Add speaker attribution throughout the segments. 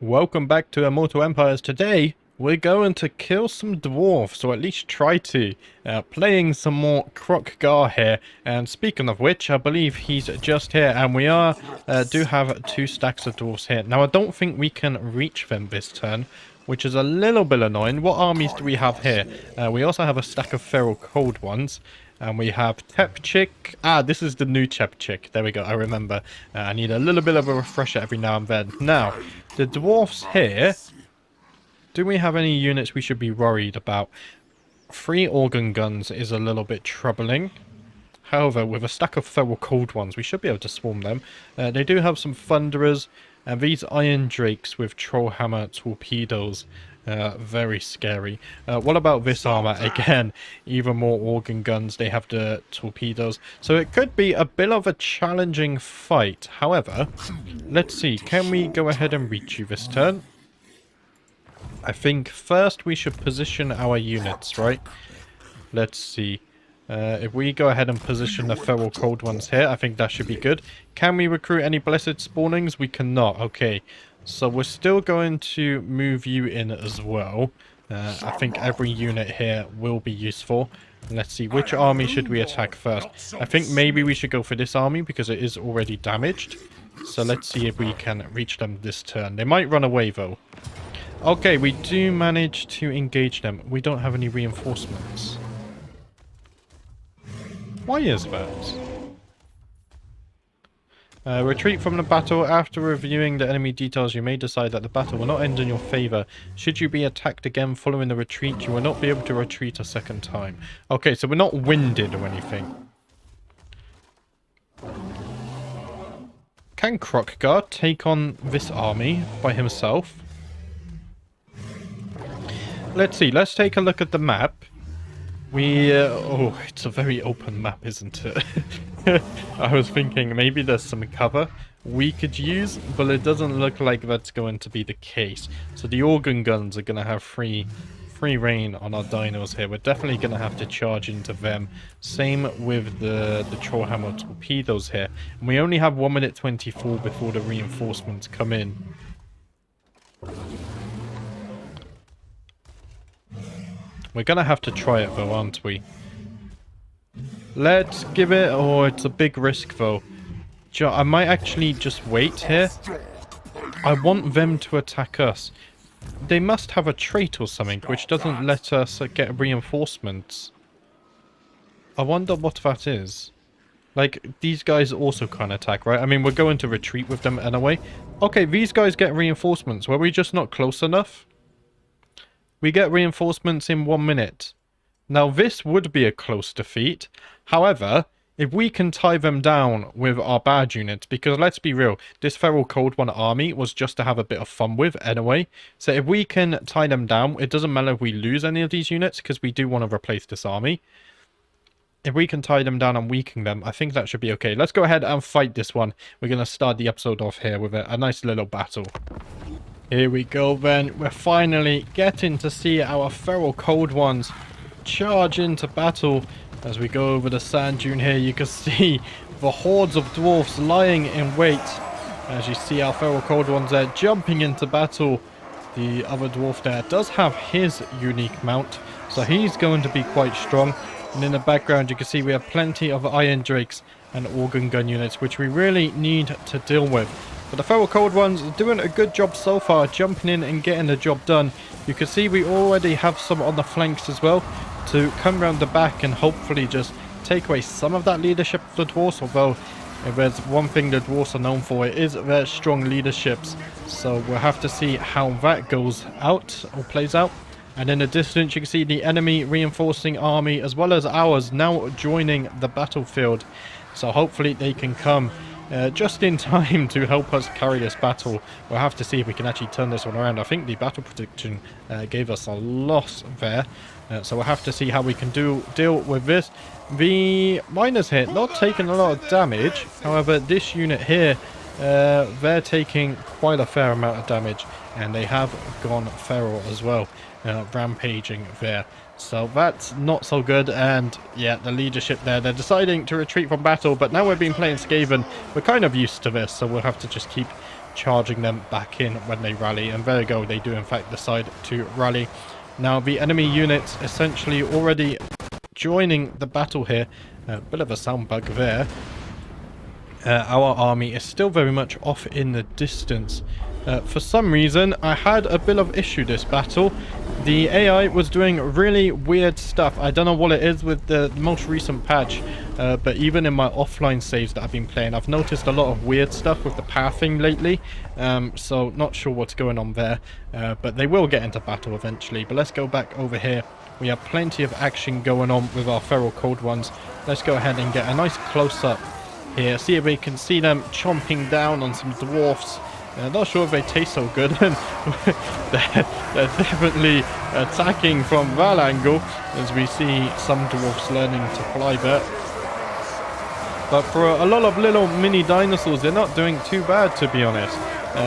Speaker 1: Welcome back to Immortal Empires. Today, we're going to kill some dwarfs, or at least try to. Playing some more Kroq-Gar here. And speaking of which, I believe he's just here. And we do have 2 stacks of dwarfs here. Now, I don't think we can reach them this turn, which is a little bit annoying. What armies do we have here? We also have a stack of feral cold ones. And we have Tepchik. This is the new Tepchik. There we go, I remember. I need a little bit of a refresher every now and then. Now, the dwarfs here. Do we have any units we should be worried about? 3 organ guns is a little bit troubling. However, with a stack of feral cold ones, we should be able to swarm them. They do have some thunderers. And these iron drakes with troll hammer torpedoes. Very scary. What about this armor? Again, even more organ guns. They have the torpedoes. So it could be a bit of a challenging fight. However, let's see. Can we go ahead and reach you this turn? I think first we should position our units, right? Let's see. If we go ahead and position the feral cold ones here, I think that should be good. Can we recruit any blessed spawnings? We cannot. Okay. So we're still going to move you in as well. I think every unit here will be useful. Let's see, which army should we attack first? I think maybe we should go for this army because it is already damaged. So let's see if we can reach them this turn. They might run away though. Okay, we do manage to engage them. We don't have any reinforcements. Why is that? Retreat from the battle. After reviewing the enemy details, you may decide that the battle will not end in your favor. Should you be attacked again following the retreat, you will not be able to retreat a second time. Okay, so we're not winded or anything. Can Kroq-Gar take on this army by himself? Let's see. Let's take a look at the map. Oh, it's a very open map, isn't it? I was thinking maybe there's some cover we could use, but it doesn't look like that's going to be the case. So the organ guns are going to have free reign on our dinos here. We're definitely going to have to charge into them. Same with the troll hammer torpedoes here. And we only have 1 minute 24 before the reinforcements come in. We're going to have to try it though, aren't we? Let's give it... Oh, it's a big risk though. I might actually just wait here. I want them to attack us. They must have a trait or something which doesn't let us get reinforcements. I wonder what that is. Like, these guys also can't attack, right? I mean, we're going to retreat with them anyway. Okay, these guys get reinforcements. Were we just not close enough? We get reinforcements in 1 minute. Now, this would be a close defeat. However, if we can tie them down with our bad units, because let's be real, this feral cold one army was just to have a bit of fun with anyway. So if we can tie them down, it doesn't matter if we lose any of these units, because we do want to replace this army. If we can tie them down and weaken them, I think that should be okay. Let's go ahead and fight this one. We're going to start the episode off here with a nice little battle. Here we go then. We're finally getting to see our feral cold ones charge into battle. As we go over the sand dune here, you can see the hordes of dwarfs lying in wait. As you see our feral cold ones there jumping into battle. The other dwarf there does have his unique mount, so he's going to be quite strong. And in the background you can see we have plenty of iron drakes and organ gun units, which we really need to deal with. But the feral cold ones are doing a good job so far, jumping in and getting the job done. You can see we already have some on the flanks as well to come around the back and hopefully just take away some of that leadership of the dwarfs. Although if there's one thing the dwarfs are known for, it is their strong leaderships. So we'll have to see how that goes out or plays out. And in the distance you can see the enemy reinforcing army as well as ours now joining the battlefield. So hopefully they can come just in time to help us carry this battle. We'll have to see if we can actually turn this one around. I think the battle prediction gave us a loss there. So we'll have to see how we can deal with this. The miners here not taking a lot of damage. However, this unit here, they're taking quite a fair amount of damage. And they have gone feral as well. Rampaging there. So that's not so good. And yeah, the leadership there, they're deciding to retreat from battle. But now we've been playing Skaven, we're kind of used to this. So we'll have to just keep charging them back in when they rally. And there you go, they do in fact decide to rally. Now the enemy units essentially already joining the battle here. A bit of a sound bug there. Our army is still very much off in the distance. For some reason, I had a bit of issue this battle. The AI was doing really weird stuff. I don't know what it is with the most recent patch, but even in my offline saves that I've been playing, I've noticed a lot of weird stuff with the pathing lately. So not sure what's going on there, but they will get into battle eventually. But let's go back over here. We have plenty of action going on with our feral cold ones. Let's go ahead and get a nice close-up here. See if we can see them chomping down on some dwarfs. Not sure if they taste so good. they're definitely attacking from that angle, as we see some dwarfs learning to fly there. But for a lot of little mini dinosaurs, they're not doing too bad, to be honest.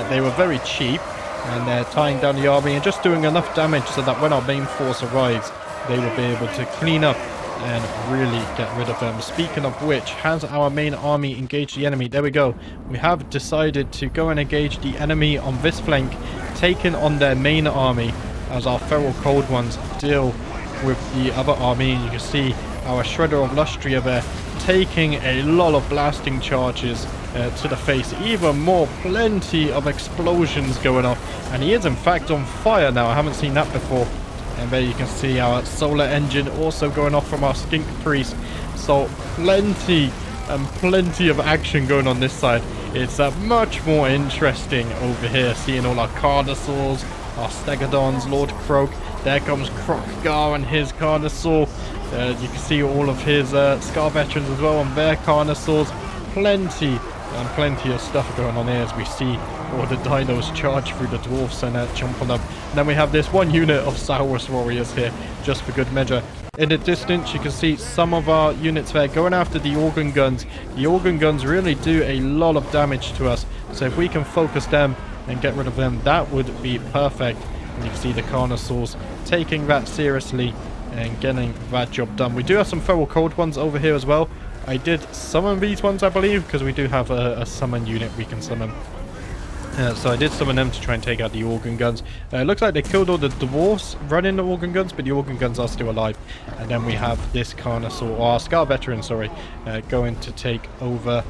Speaker 1: They were very cheap, and they're tying down the army and just doing enough damage so that when our main force arrives, they will be able to clean up and really get rid of them. Speaking of which, has our main army engaged the enemy? There we go. We have decided to go and engage the enemy on this flank, taking on their main army as our feral cold ones deal with the other army. And you can see our Shredder of Lustria there taking a lot of blasting charges to the face. Even more, plenty of explosions going off, and he is in fact on fire now. I haven't seen that before. And there you can see our solar engine also going off from our skink priest. So plenty and plenty of action going on this side. It's much more interesting over here, seeing all our Carnosaurs, our Stegodons, Lord Kroq. There comes Kroq-Gar and his Carnosaur. You can see all of his Scar veterans as well, and their Carnosaurs. Plenty and plenty of stuff going on here as we see all the dinos charge through the dwarfs and jump on them. And then we have this one unit of Saurus warriors here, just for good measure. In the distance, you can see some of our units there going after the organ guns. The organ guns really do a lot of damage to us, so if we can focus them and get rid of them, that would be perfect. And you can see the Carnosaurs taking that seriously and getting that job done. We do have some feral cold ones over here as well. I did summon these ones, I believe, because we do have a summon unit we can summon. So I did summon them to try and take out the organ guns. Looks like they killed all the dwarfs running the organ guns, but the organ guns are still alive. And then we have this Carnosaur, or our Scar veteran, sorry, going to take over,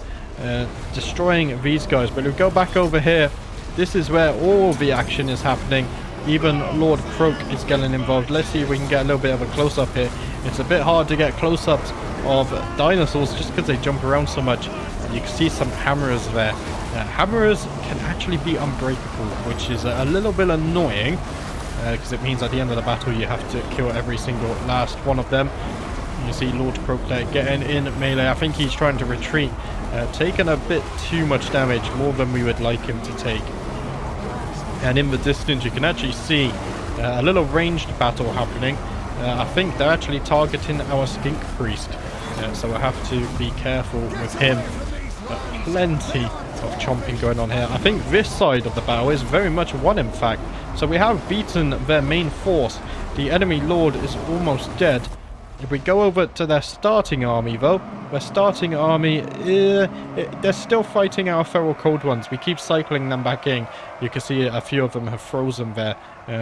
Speaker 1: destroying these guys. But if we go back over here, this is where all the action is happening. Even Lord Kroq is getting involved. Let's see if we can get a little bit of a close-up here. It's a bit hard to get close-ups of dinosaurs just because they jump around so much. You can see some hammerers there. Hammerers can actually be unbreakable, which is a little bit annoying, because it means at the end of the battle you have to kill every single last one of them. You see Lord Kroq there getting in melee. I think he's trying to retreat, taking a bit too much damage, more than we would like him to take. And in the distance you can actually see a little ranged battle happening. I think they're actually targeting our skink priest, so I have to be careful with him. Plenty of chomping going on here. I think this side of the battle is very much won, in fact. So we have beaten their main force. The enemy lord is almost dead. If we go over to their starting army, though, their starting army, they're still fighting our feral cold ones. We keep cycling them back in. You can see a few of them have frozen there,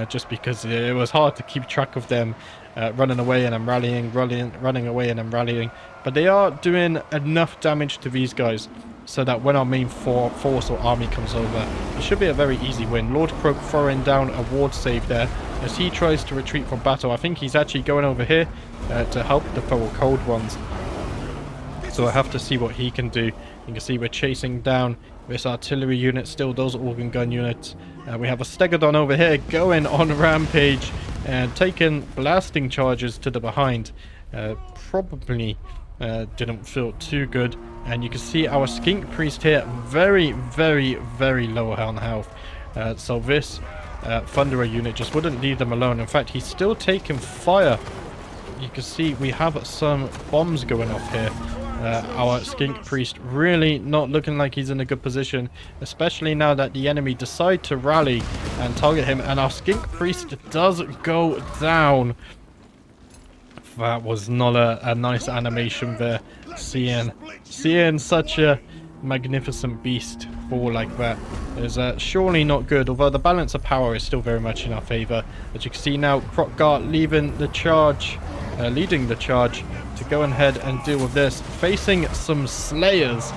Speaker 1: just because it was hard to keep track of them running away and then rallying, running away and then rallying. But they are doing enough damage to these guys so that when our main force or army comes over, it should be a very easy win. Lord Kroq throwing down a ward save there as he tries to retreat from battle. I think he's actually going over here to help the feral cold ones. So I have to see what he can do. You can see we're chasing down this artillery unit, still those organ gun units. We have a Stegodon over here going on rampage and taking blasting charges to the behind. Probably didn't feel too good. And you can see our skink priest here very, very, very low on health. So this Thunderer unit just wouldn't leave them alone. In fact, he's still taking fire. You can see we have some bombs going off here. Our skink priest really not looking like he's in a good position, especially now that the enemy decide to rally and target him, and our skink priest does go down. That was not a nice animation there, seeing such a magnificent beast fall like that is surely not good, although the balance of power is still very much in our favor. As you can see now, Kroq-Gar leading the charge to go ahead and deal with this, facing some Slayers.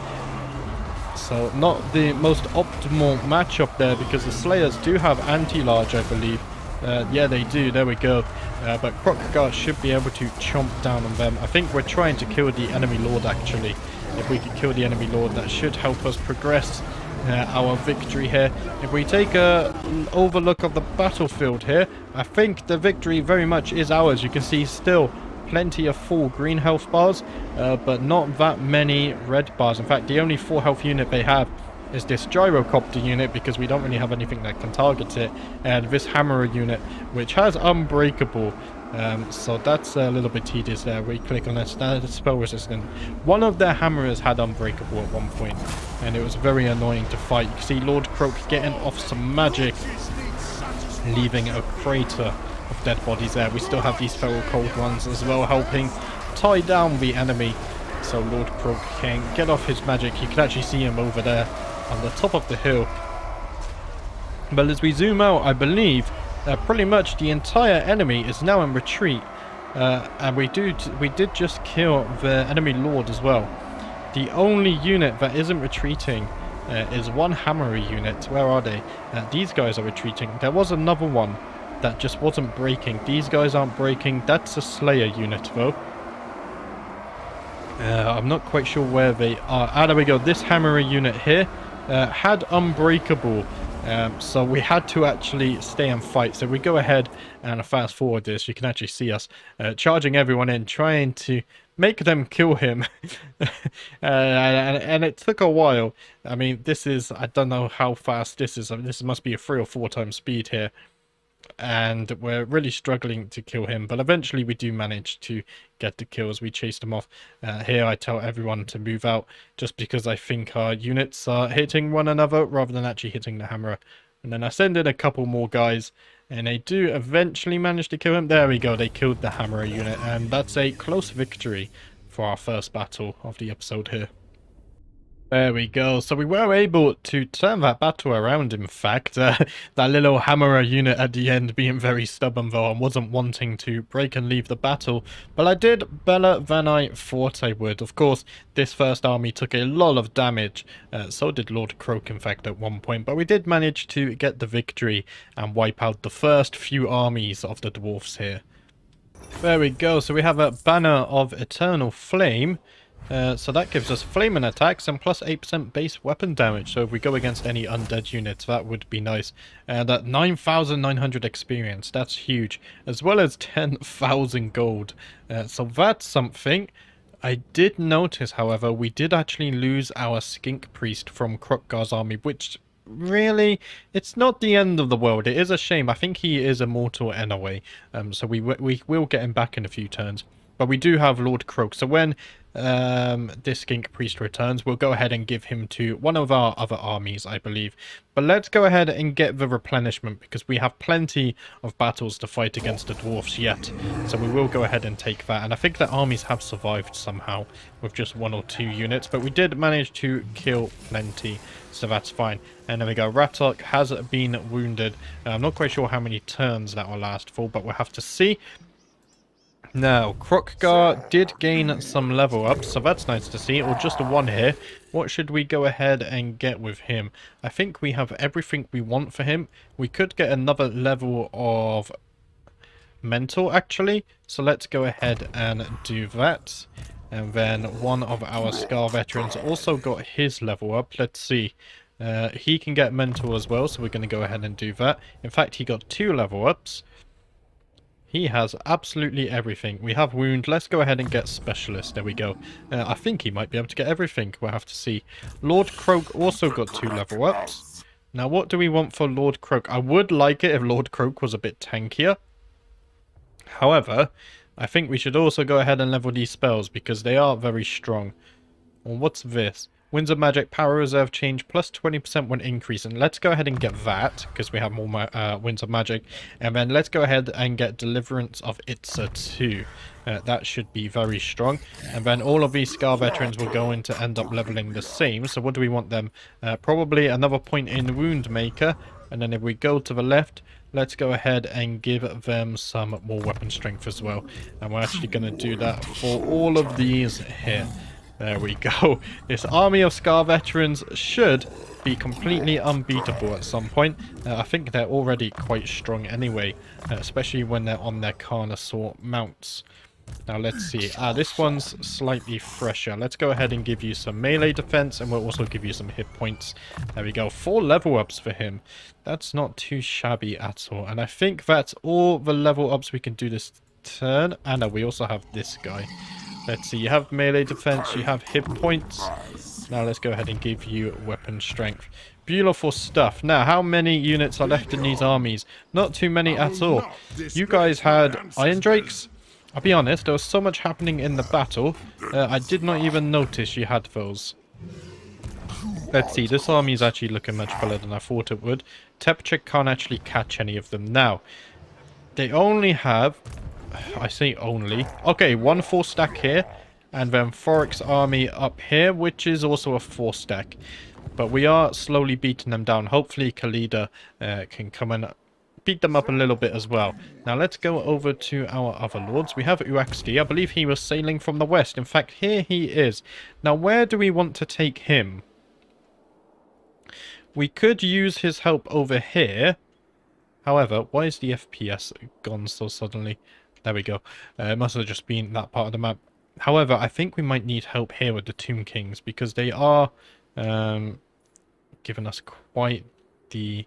Speaker 1: So not the most optimal matchup there, because the Slayers do have anti-large, I believe. Yeah, they do. There we go. But Kroq-Gar should be able to chomp down on them. I think we're trying to kill the enemy lord, actually. If we could kill the enemy lord, that should help us progress our victory here. If we take an overlook of the battlefield here, I think the victory very much is ours. You can see still plenty of full green health bars, but not that many red bars. In fact, the only full health unit they have is this gyrocopter unit, because we don't really have anything that can target it, and this hammerer unit, which has unbreakable. So that's a little bit tedious there. We click on this, that is spell resistant. One of their hammerers had unbreakable at one point, and it was very annoying to fight. You can see Lord Kroq getting off some magic, leaving a crater of dead bodies there. We still have these feral cold ones as well, helping tie down the enemy, so Lord Kroq can get off his magic. You can actually see him over there on the top of the hill. But as we zoom out, I believe pretty much the entire enemy is now in retreat, and we did just kill the enemy lord as well. The only unit that isn't retreating is one hammery unit. Where are they? These guys are retreating. There was another one that just wasn't breaking. These guys aren't breaking. That's a Slayer unit though. I'm not quite sure where they are. Ah, there we go. This hammery unit here had unbreakable, so we had to actually stay and fight. So we go ahead and fast forward this. You can actually see us charging everyone in, trying to make them kill him. and it took a while. I mean, this is, I don't know how fast this is. I mean, this must be a 3 or 4 times speed here, and we're really struggling to kill him, but eventually we do manage to get the kills. We chased him off. Here I tell everyone to move out, just because I think our units are hitting one another rather than actually hitting the hammerer. And then I send in a couple more guys, and they do eventually manage to kill him. There we go, they killed the hammerer unit, and that's a close victory for our first battle of the episode here. There we go. So we were able to turn that battle around, in fact. That little hammerer unit at the end being very stubborn, though, and wasn't wanting to break and leave the battle. But I did better than I thought I would. Of course, this first army took a lot of damage. So did Lord Kroq, in fact, at one point. But we did manage to get the victory and wipe out the first few armies of the dwarfs here. There we go. So we have a Banner of Eternal Flame. So that gives us flaming attacks and plus 8% base weapon damage. So if we go against any undead units, that would be nice. And at 9,900 experience, that's huge. As well as 10,000 gold. So that's something. I did notice, however, we did actually lose our skink priest from Kroq-Gar's army, which really, it's not the end of the world. It is a shame. I think he is immortal anyway. So we will get him back in a few turns. But we do have Lord Kroq, so when this skink priest returns, we'll go ahead and give him to one of our other armies, I believe. But let's go ahead and get the replenishment, because we have plenty of battles to fight against the dwarfs yet. So we will go ahead and take that. And I think the armies have survived somehow with just 1 or 2 units, but we did manage to kill plenty, so that's fine. And there we go, Ratok has been wounded. I'm not quite sure how many turns that will last for, but we'll have to see. Now, Kroq-Gar did gain some level ups, so that's nice to see, or just a 1 here. What should we go ahead and get with him? I think we have everything we want for him. We could get another level of mental, actually, so let's go ahead and do that. And then one of our Scar veterans also got his level up. Let's see. He can get mental as well, so we're going to go ahead and do that. In fact, he got 2 level ups. He has absolutely everything. We have wound. Let's go ahead and get specialist. There we go. I think he might be able to get everything. We'll have to see. Lord Kroq also got 2 level ups. Now, what do we want for Lord Kroq? I would like it if Lord Kroq was a bit tankier. However, I think we should also go ahead and level these spells, because they are very strong. Well, what's this? Winds of Magic power reserve change plus 20% when increasing. Let's go ahead and get that because we have more Winds of Magic. And then let's go ahead and get Deliverance of Itza too. That should be very strong. And then all of these Scar Veterans will go in to end up leveling the same. So what do we want them? Probably another point in Wound Maker. And then if we go to the left, let's go ahead and give them some more weapon strength as well. And we're actually going to do that for all of these here. There we go. This army of Scar Veterans should be completely unbeatable at some point. I think they're already quite strong anyway, especially when they're on their Carnosaur mounts. Now let's see. This one's slightly fresher. Let's go ahead and give you some melee defense, and we'll also give you some hit points. There we go. 4 level ups for him. That's not too shabby at all. And I think that's all the level ups we can do this turn. And we also have this guy. Let's see, you have melee defense, you have hit points. Now let's go ahead and give you weapon strength. Beautiful stuff. Now, how many units are left in these armies? Not too many at all. You guys had Iron Drakes. I'll be honest, there was so much happening in the battle, I did not even notice you had those. Let's see, this army is actually looking much better than I thought it would. Tepchik can't actually catch any of them. Now, they only have... I say only. Okay, 1 4-stack here. And then Thoric's army up here, which is also a 4-stack. But we are slowly beating them down. Hopefully Khalida can come and beat them up a little bit as well. Now let's go over to our other lords. We have Uaxti. I believe he was sailing from the west. In fact, here he is. Now where do we want to take him? We could use his help over here. However, why is the FPS gone so suddenly? There we go. It must have just been that part of the map. However, I think we might need help here with the Tomb Kings because they are giving us quite the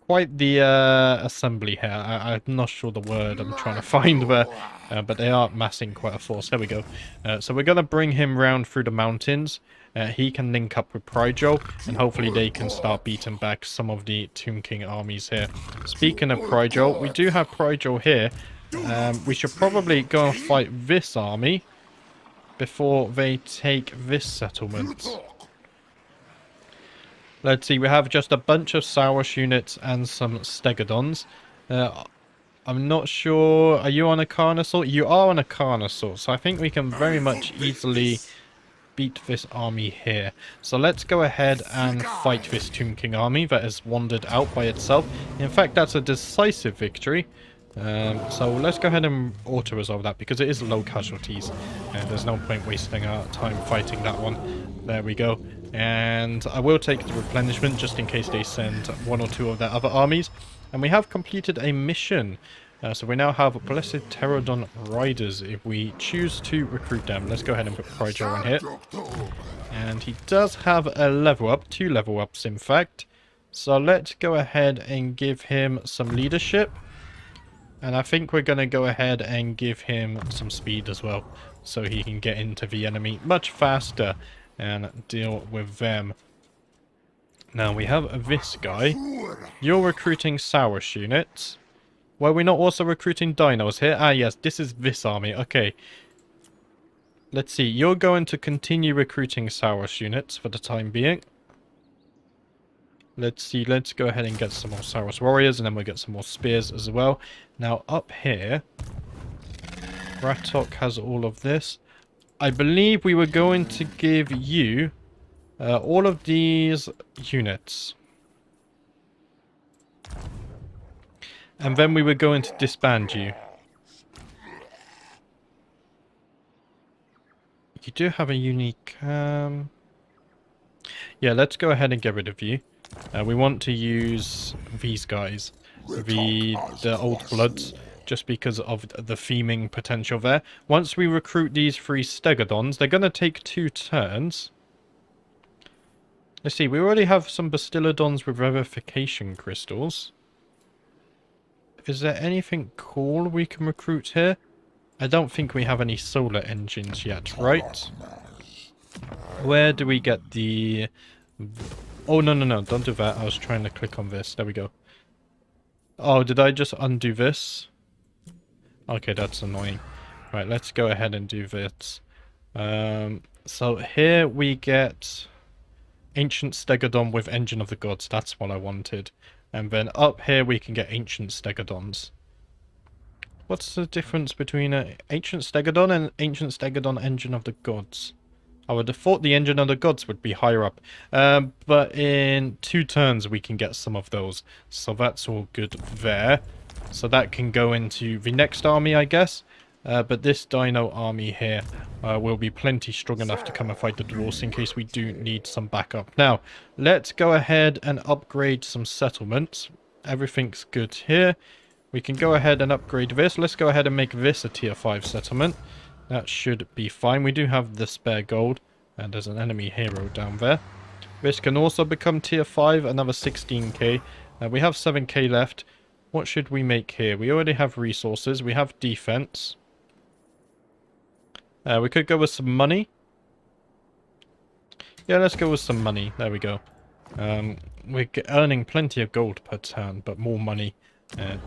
Speaker 1: assembly here. I'm not sure the word I'm trying to find there, but they are massing quite a force. There we go. So we're going to bring him round through the mountains. He can link up with Pryjo, and hopefully they can start beating back some of the Tomb King armies here. Speaking of Pryjo, we do have Pryjo here. We should probably go and fight this army before they take this settlement. Let's see, we have just a bunch of Saurush units and some Stegodons. I'm not sure, are you on a Carnosaur? You are on a Carnosaur, so I think we can very much easily beat this army here. So let's go ahead and fight this Tomb King army that has wandered out by itself. In fact, that's a decisive victory. So let's go ahead and auto-resolve that because it is low casualties. There's no point wasting our time fighting that one. There we go. And I will take the replenishment just in case they send 1 or 2 of their other armies. And we have completed a mission. So we now have Blessed Pterodon Riders if we choose to recruit them. Let's go ahead and put Pryjo in here. And he does have a level up, 2 level ups in fact. So let's go ahead and give him some leadership. And I think we're going to go ahead and give him some speed as well. So he can get into the enemy much faster and deal with them. Now we have this guy. You're recruiting Saurush units. Were we not also recruiting dinos here? Ah yes, this is this army. Okay. Let's see. You're going to continue recruiting Saurush units for the time being. Let's see. Let's go ahead and get some more Saurush warriors, and then we'll get some more spears as well. Now up here, Ratok has all of this. I believe we were going to give you all of these units. And then we were going to disband you. You do have a unique... Yeah, let's go ahead and get rid of you. We want to use these guys. The Old Bloods. Just because of the theming potential there. Once we recruit these 3 Stegodons, they're going to take 2 turns. Let's see, we already have some Bastillodons with Revivification Crystals. Is there anything cool we can recruit here? I don't think we have any solar engines yet, right? Where do we get the... Oh, no, don't do that. I was trying to click on this. There we go. Oh, did I just undo this? Okay, that's annoying. Right, let's go ahead and do this. So here we get Ancient Stegodon with Engine of the Gods. That's what I wanted. And then up here we can get Ancient Stegodons. What's the difference between Ancient Stegodon and Ancient Stegodon Engine of the Gods? I would have thought the Engine of the Gods would be higher up. But in 2 turns we can get some of those. So that's all good there. So that can go into the next army, I guess. But this Dino army here will be plenty strong enough to come and fight the dwarves in case we do need some backup. Now, let's go ahead and upgrade some settlements. Everything's good here. We can go ahead and upgrade this. Let's go ahead and make this a tier 5 settlement. That should be fine. We do have the spare gold. And there's an enemy hero down there. This can also become tier 5, another 16k. We have 7k left. What should we make here? We already have resources. We have defense. We could go with some money. Yeah, let's go with some money. There we go. We're earning plenty of gold per turn, but more money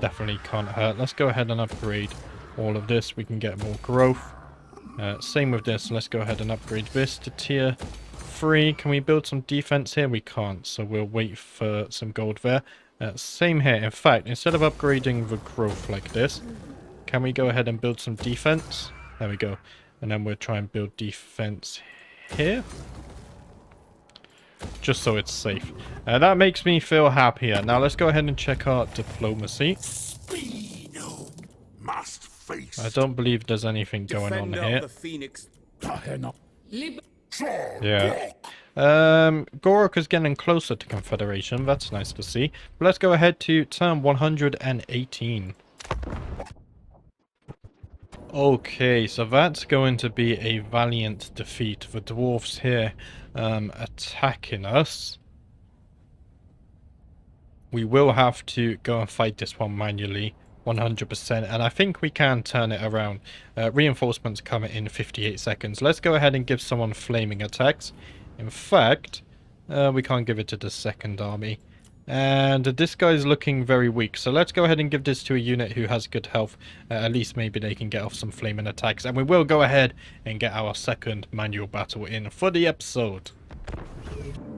Speaker 1: definitely can't hurt. Let's go ahead and upgrade all of this. We can get more growth. Same with this. Let's go ahead and upgrade this to tier 3. Can we build some defense here? We can't, so we'll wait for some gold there. Same here. In fact, instead of upgrading the growth like this, can we go ahead and build some defense? There we go. And then we'll try and build defense here. Just so it's safe. That makes me feel happier. Now let's go ahead and check our diplomacy. I don't believe there's anything going on here. Yeah. Gorok is getting closer to Confederation. That's nice to see. But let's go ahead to turn 118. Okay, so that's going to be a valiant defeat. The dwarves here attacking us. We will have to go and fight this one manually. 100%, and I think we can turn it around. Reinforcements come in 58 seconds. Let's go ahead and give someone flaming attacks. In fact, we can't give it to the second army. And this guy's looking very weak, so let's go ahead and give this to a unit who has good health. At least maybe they can get off some flaming attacks. And we will go ahead and get our second manual battle in for the episode.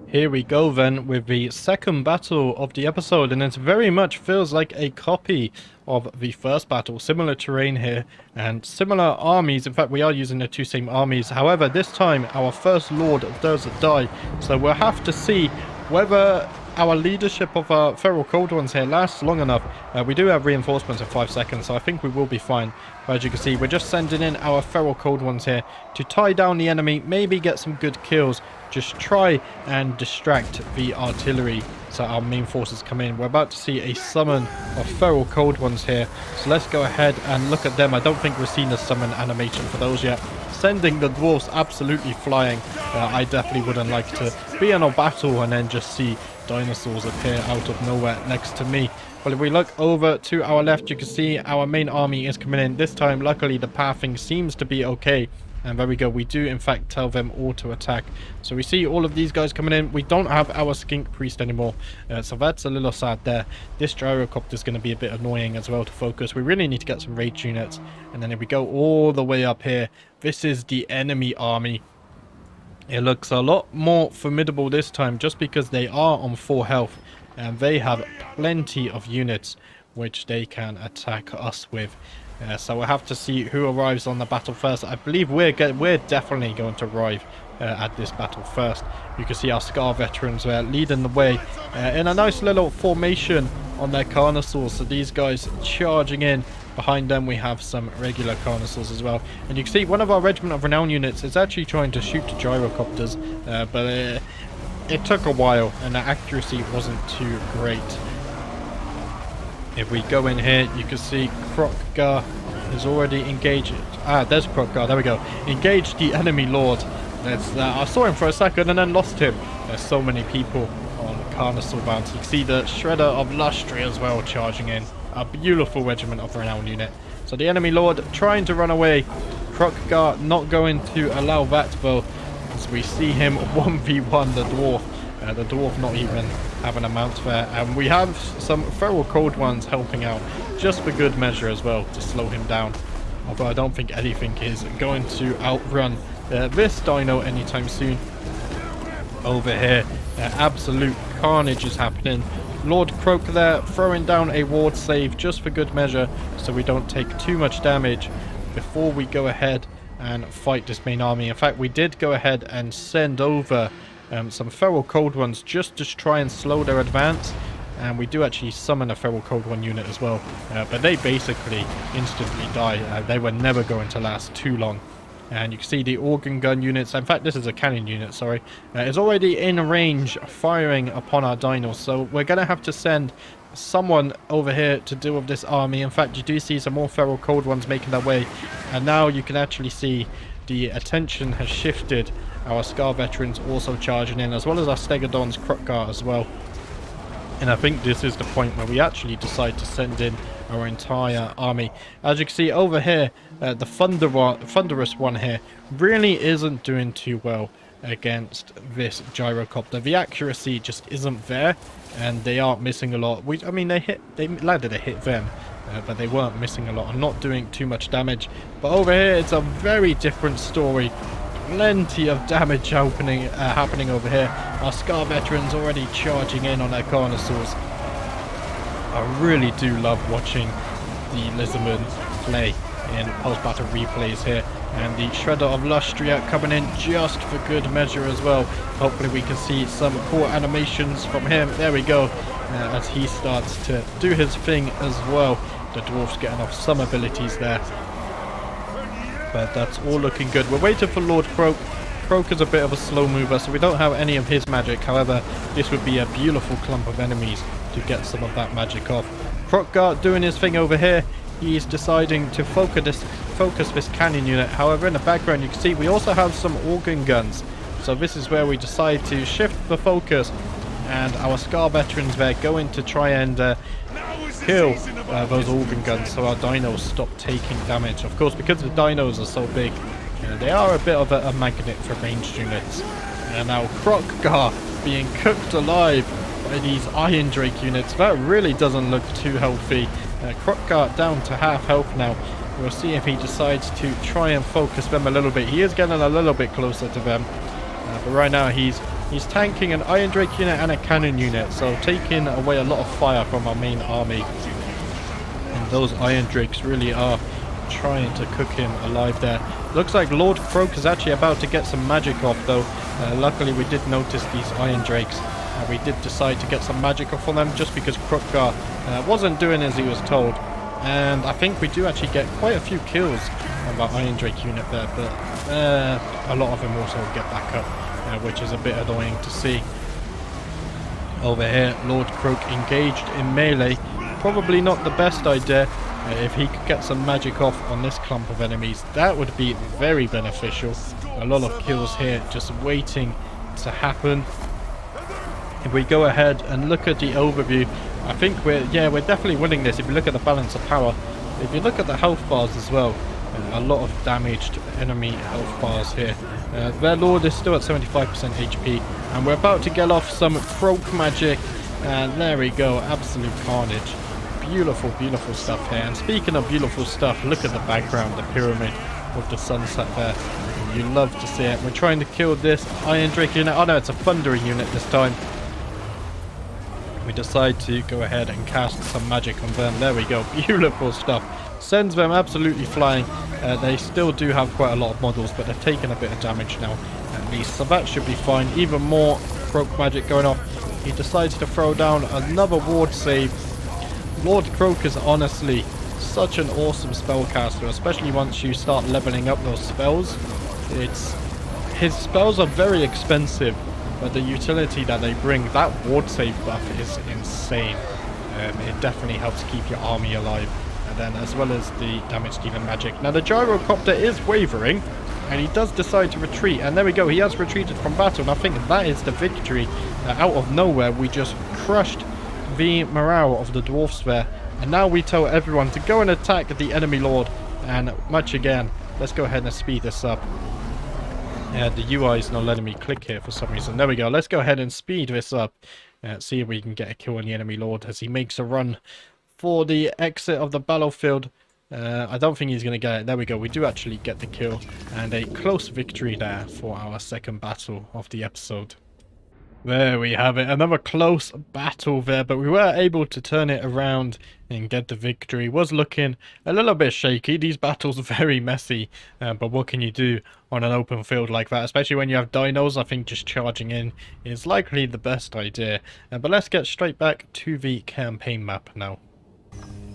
Speaker 1: Here we go then with the second battle of the episode, and it very much feels like a copy of the first battle. Similar terrain here and similar armies. In fact, we are using the 2 same armies. However, this time our first lord does die, so we'll have to see whether our leadership of our feral cold ones here lasts long enough. We do have reinforcements in 5 seconds, so I think we will be fine. But as you can see, we're just sending in our feral cold ones here to tie down the enemy, maybe get some good kills, just try and distract the artillery so our main forces come in. We're about to see a summon of feral cold ones here, so let's go ahead and look at them. I don't think we've seen a summon animation for those yet. Sending the dwarves absolutely flying. I definitely wouldn't like to be in a battle and then just see dinosaurs appear out of nowhere next to me. But if we look over to our left, you can see our main army is coming in. This time, luckily, the pathing seems to be okay. And there we go. We do, in fact, tell them all to attack. So we see all of these guys coming in. We don't have our skink priest anymore. So that's a little sad there. This gyrocopter is going to be a bit annoying as well to focus. We really need to get some rage units. And then if we go all the way up here, this is the enemy army. It looks a lot more formidable this time just because they are on 4 health. And they have plenty of units which they can attack us with. So we'll have to see who arrives on the battle first. I believe we're definitely going to arrive at this battle first. You can see our Scar veterans leading the way in a nice little formation on their Carnosaurs. So these guys charging in. Behind them we have some regular Carnosaurs as well. And you can see one of our Regiment of Renown units is actually trying to shoot gyrocopters. But it took a while and the accuracy wasn't too great. If we go in here, you can see Kroq-Gar is already engaged. There's Kroq-Gar. There we go. Engaged the enemy lord. I saw him for a second and then lost him. There's so many people on Carnosaur bounds. You can see the Shredder of Lustry as well charging in. A beautiful Regiment of Renown unit. So the enemy lord trying to run away. Kroq-Gar not going to allow that though. As we see him 1v1 the dwarf. The dwarf not even having a mount there, and we have some feral cold ones helping out just for good measure as well to slow him down, although I don't think anything is going to outrun this dino anytime soon. Over here, absolute carnage is happening. Lord Kroq there throwing down a ward save just for good measure, so we don't take too much damage before we go ahead and fight this main army. In fact, we did go ahead and send over some Feral Cold Ones just to try and slow their advance. And we do actually summon a Feral Cold One unit as well. But they basically instantly die. They were never going to last too long. And you can see the organ gun units, in fact this is a cannon unit, sorry, is already in range firing upon our dinos. So we're going to have to send someone over here to deal with this army. In fact, you do see some more Feral Cold Ones making their way. And now you can actually see the attention has shifted. Our Scar Veterans also charging in, as well as our Stegodon's Kroq-Gar as well. And I think this is the point where we actually decide to send in our entire army. As you can see over here, the Thunderous one here really isn't doing too well against this gyrocopter. The accuracy just isn't there, and they are missing a lot. I mean, they landed a hit them, but they weren't missing a lot and not doing too much damage. But over here, it's a very different story. Plenty of damage happening over here. Our Scar Veterans already charging in on their Carnosaurs. I really do love watching the Lizardmen play in post-battle replays here. And the Shredder of Lustria coming in just for good measure as well. Hopefully we can see some cool animations from him. There we go. As he starts to do his thing as well. The dwarf's getting off some abilities there. But that's all looking good. We're waiting for Lord Kroq. Kroq is a bit of a slow mover, so we don't have any of his magic. However, this would be a beautiful clump of enemies to get some of that magic off. Kroq-Gar doing his thing over here. He's deciding to focus this cannon unit. However, in the background you can see we also have some organ guns. So this is where we decide to shift the focus. And our Scar Veterans there going to try and kill those organ guns so our dinos stop taking damage. Of course, because the dinos are so big, they are a bit of a magnet for ranged units. And now Kroq-Gar being cooked alive by these Iron Drake units. That really doesn't look too healthy. Kroq-Gar down to half health now. We'll see if he decides to try and focus them a little bit. He is getting a little bit closer to them. But right now he's tanking an Iron Drake unit and a cannon unit, so taking away a lot of fire from our main army. And those Iron Drakes really are trying to cook him alive there. Looks like Lord Kroq is actually about to get some magic off though. Luckily we did notice these Iron Drakes. We did decide to get some magic off on them just because Kroq-Gar wasn't doing as he was told. And I think we do actually get quite a few kills on that Iron Drake unit there, but a lot of them also get back up. Which is a bit annoying to see. Over here, Lord Kroq engaged in melee. Probably not the best idea. If he could get some magic off on this clump of enemies, that would be very beneficial. A lot of kills here just waiting to happen. If we go ahead and look at the overview, I think we're definitely winning this if you look at the balance of power. If you look at the health bars as well, a lot of damaged enemy health bars here. Their Lord is still at 75% HP, and we're about to get off some Kroq magic, and there we go, absolute carnage. Beautiful, beautiful stuff here. And speaking of beautiful stuff, look at the background, the pyramid with the sunset there. You love to see it. We're trying to kill this Iron Drake unit. Oh no, it's a Thundering unit this time. We decide to go ahead and cast some magic on them. There we go, beautiful stuff. Sends them absolutely flying. They still do have quite a lot of models, but they've taken a bit of damage now at least, so that should be fine. Even more Kroq magic going off. He decides to throw down another ward save. Lord Kroq is honestly such an awesome spellcaster, especially once you start leveling up those spells. His spells are very expensive, but the utility that they bring, that ward save buff is insane. It definitely helps keep your army alive. And then as well as the damage dealing magic. Now the gyrocopter is wavering, and he does decide to retreat. And there we go, he has retreated from battle. And I think that is the victory. Out of nowhere, we just crushed the morale of the dwarfs there. And now we tell everyone to go and attack the enemy lord. And much again, let's go ahead and speed this up. The UI is not letting me click here for some reason. There we go, let's go ahead and speed this up. See if we can get a kill on the enemy lord as he makes a run for the exit of the battlefield. I don't think he's going to get it. There we go. We do actually get the kill. And a close victory there for our second battle of the episode. There we have it. Another close battle there. But we were able to turn it around and get the victory. Was looking a little bit shaky. These battles are very messy. But what can you do on an open field like that? Especially when you have dinos. I think just charging in is likely the best idea. But let's get straight back to the campaign map now.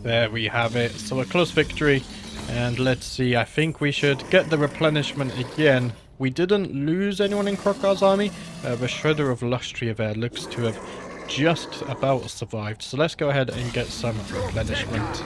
Speaker 1: There we have it. So a close victory. And let's see. I think we should get the replenishment again. We didn't lose anyone in Kroq-Gar's army. The Shredder of Lustria there looks to have just about survived. So let's go ahead and get some replenishment.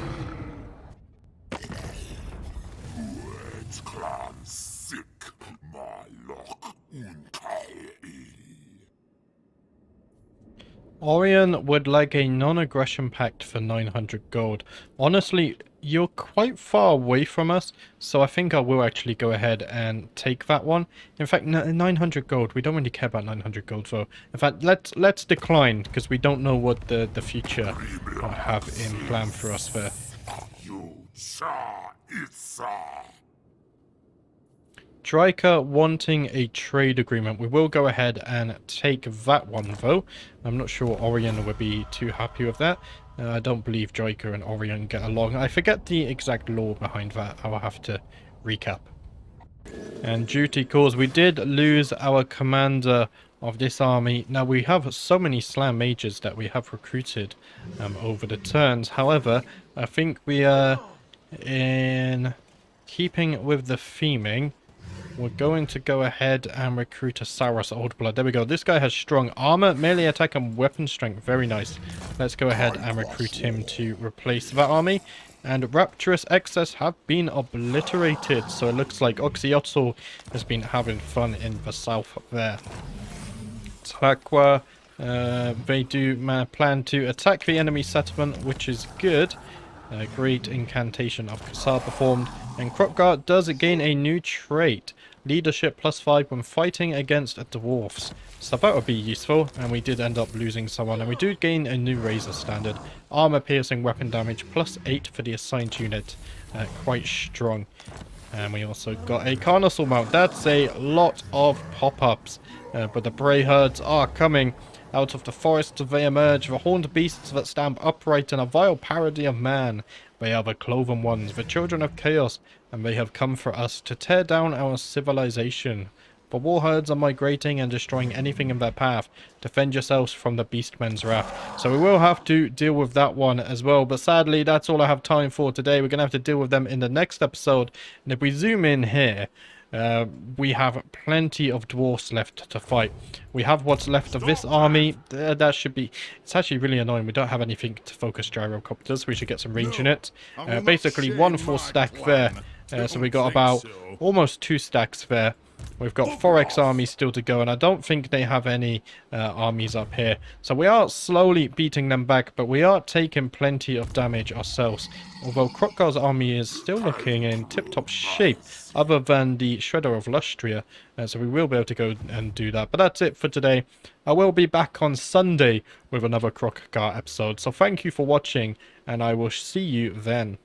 Speaker 1: Orion would like a non-aggression pact for 900 gold. Honestly, you're quite far away from us, so I think I will actually go ahead and take that one. In fact, 900 gold. We don't really care about 900 gold, though. In fact, let's decline, because we don't know what the future will have in plan for us there. Striker wanting a trade agreement. We will go ahead and take that one, though. I'm not sure Orion would be too happy with that. I don't believe Striker and Orion get along. I forget the exact lore behind that. I will have to recap. And duty calls. We did lose our commander of this army. Now, we have so many slam mages that we have recruited over the turns. However, I think we are in keeping with the theming. We're going to go ahead and recruit a Saros Oldblood. There we go. This guy has strong armor, melee attack, and weapon strength. Very nice. Let's go ahead and recruit him to replace that army. And Rapturous Excess have been obliterated. So it looks like Oxyotl has been having fun in the south there. Takwa, they do plan to attack the enemy settlement, which is good. Great incantation of Kassar performed. And Kroq-Gar does gain a new trait. Leadership +5 when fighting against dwarfs. So that would be useful. And we did end up losing someone. And we do gain a new Razor standard. Armor piercing weapon damage +8 for the assigned unit. Quite strong. And we also got a Carnosaur mount. That's a lot of pop-ups. But the Bray herds are coming. Out of the forest they emerge, the horned beasts that stand upright in a vile parody of man. They are the cloven ones, the children of chaos, and they have come for us to tear down our civilization. The war herds are migrating and destroying anything in their path. Defend yourselves from the beastmen's wrath. So we will have to deal with that one as well, but sadly that's all I have time for today. We're going to have to deal with them in the next episode. And if we zoom in here, we have plenty of dwarfs left to fight. We have what's left of this army. That should be... It's actually really annoying. We don't have anything to focus gyrocopters. We should get some range in it. Basically, 1 full stack there. So we got about almost 2 stacks there. We've got Forex armies still to go, and I don't think they have any armies up here. So we are slowly beating them back, but we are taking plenty of damage ourselves. Although Kroq-Gar's army is still looking in tip-top shape, other than the Shredder of Lustria. So we will be able to go and do that. But that's it for today. I will be back on Sunday with another Kroq-Gar episode. So thank you for watching, and I will see you then.